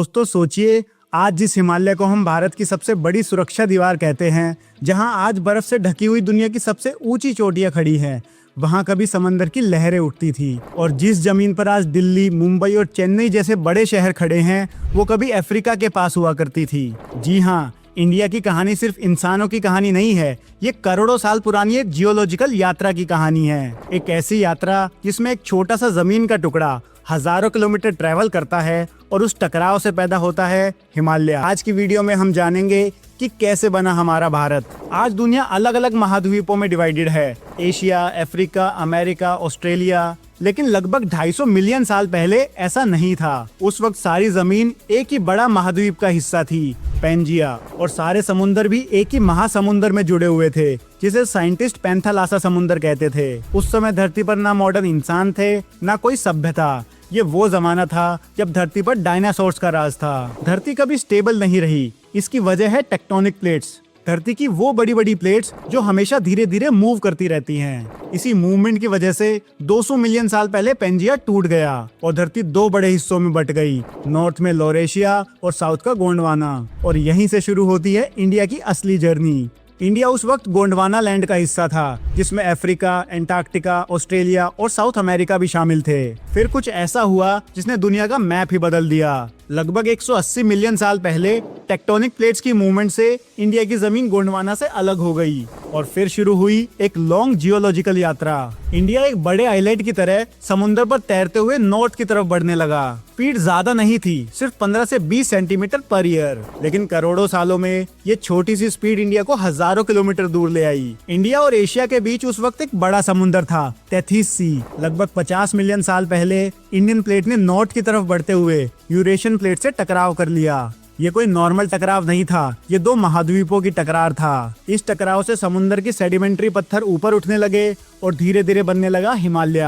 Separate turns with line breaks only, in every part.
दोस्तों सोचिए, आज जिस हिमालय को हम भारत की सबसे बड़ी सुरक्षा दीवार कहते हैं, जहां आज बर्फ से ढकी हुई दुनिया की सबसे ऊंची चोटियां खड़ी हैं, वहां कभी समंदर की लहरें उठती थी। और जिस जमीन पर आज दिल्ली, मुंबई और चेन्नई जैसे बड़े शहर खड़े हैं, वो कभी अफ्रीका के पास हुआ करती थी। जी हाँ, इंडिया की कहानी सिर्फ इंसानों की कहानी नहीं है, ये करोड़ों साल पुरानी एक जियोलॉजिकल यात्रा की कहानी है। एक ऐसी यात्रा जिसमें एक छोटा सा जमीन का टुकड़ा हजारों किलोमीटर ट्रैवल करता है और उस टकराव से पैदा होता है हिमालय। आज की वीडियो में हम जानेंगे कि कैसे बना हमारा भारत। आज दुनिया अलग अलग महाद्वीपों में डिवाइडेड है, एशिया, अफ्रीका, अमेरिका, ऑस्ट्रेलिया। लेकिन लगभग 250 मिलियन साल पहले ऐसा नहीं था। उस वक्त सारी जमीन एक ही बड़ा महाद्वीप का हिस्सा थी, पेंजिया, और सारे समुंदर भी एक ही महासमुंदर में जुड़े हुए थे, जिसे साइंटिस्ट पैंथालासा समुंदर कहते थे। उस समय धरती पर ना मॉडर्न इंसान थे, ना कोई सभ्यता। ये वो जमाना था जब धरती पर डायनासोर्स का राज था। धरती कभी स्टेबल नहीं रही। इसकी वजह है टेक्टोनिक प्लेट्स, धरती की वो बड़ी बड़ी प्लेट्स जो हमेशा धीरे धीरे मूव करती रहती हैं। इसी मूवमेंट की वजह से 200 मिलियन साल पहले पेंजिया टूट गया और धरती दो बड़े हिस्सों में बट गई, नॉर्थ में लॉरेशिया और साउथ का गोंडवाना। और यहीं से शुरू होती है इंडिया की असली जर्नी। इंडिया उस वक्त गोंडवाना लैंड का हिस्सा था, जिसमें अफ्रीका, एंटार्क्टिका, ऑस्ट्रेलिया और साउथ अमेरिका भी शामिल थे। फिर कुछ ऐसा हुआ जिसने दुनिया का मैप ही बदल दिया। लगभग 180 मिलियन साल पहले टेक्टोनिक प्लेट्स की मूवमेंट से इंडिया की जमीन गोंडवाना से अलग हो गई और फिर शुरू हुई एक लॉन्ग जियोलॉजिकल यात्रा। इंडिया एक बड़े आइलैंड की तरह समुद्र पर तैरते हुए नॉर्थ की तरफ बढ़ने लगा। स्पीड ज्यादा नहीं थी, सिर्फ 15 से 20 सेंटीमीटर पर ईयर, लेकिन करोड़ों सालों में ये छोटी सी स्पीड इंडिया को हजारों किलोमीटर दूर ले आई। इंडिया और एशिया के बीच उस वक्त एक बड़ा समुद्र था, टेथिस सी। लगभग 50 मिलियन साल पहले इंडियन प्लेट ने नॉर्थ की तरफ बढ़ते हुए यूरेशियन प्लेट से टकराव कर लिया। ये कोई नॉर्मल टकराव नहीं था, ये दो महाद्वीपों की टकरार था। इस टकराव से समुद्र की सेडिमेंट्री पत्थर ऊपर उठने लगे और धीरे धीरे बनने लगा हिमालय।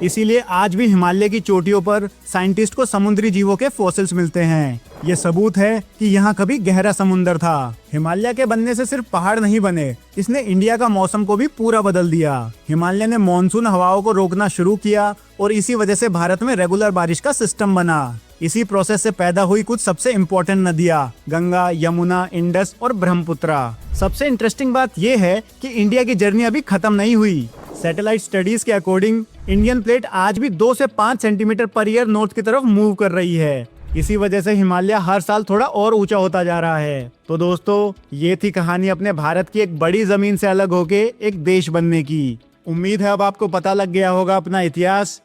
इसीलिए आज भी हिमालय की चोटियों पर साइंटिस्ट को समुद्री जीवों के फॉसिल्स मिलते हैं। ये सबूत है कि यहाँ कभी गहरा समुद्र था। हिमालय के बनने से सिर्फ पहाड़ नहीं बने, इसने इंडिया का मौसम को भी पूरा बदल दिया। हिमालय ने मॉनसून हवाओं को रोकना शुरू किया और इसी वजह से भारत में रेगुलर बारिश का सिस्टम बना। इसी प्रोसेस से पैदा हुई कुछ सबसे इम्पोर्टेंट नदियाँ, गंगा, यमुना, इंडस और ब्रह्मपुत्रा। सबसे इंटरेस्टिंग बात यह है कि इंडिया की जर्नी अभी खत्म नहीं हुई। सैटेलाइट स्टडीज के अकॉर्डिंग इंडियन प्लेट आज भी 2 से 5 सेंटीमीटर पर ईयर नॉर्थ की तरफ मूव कर रही है। इसी वजह से हिमालय हर साल थोड़ा और ऊंचा होता जा रहा है। तो दोस्तों, ये थी कहानी अपने भारत की एक बड़ी जमीन से अलग होके एक देश बनने की। उम्मीद है अब आपको पता लग गया होगा अपना इतिहास।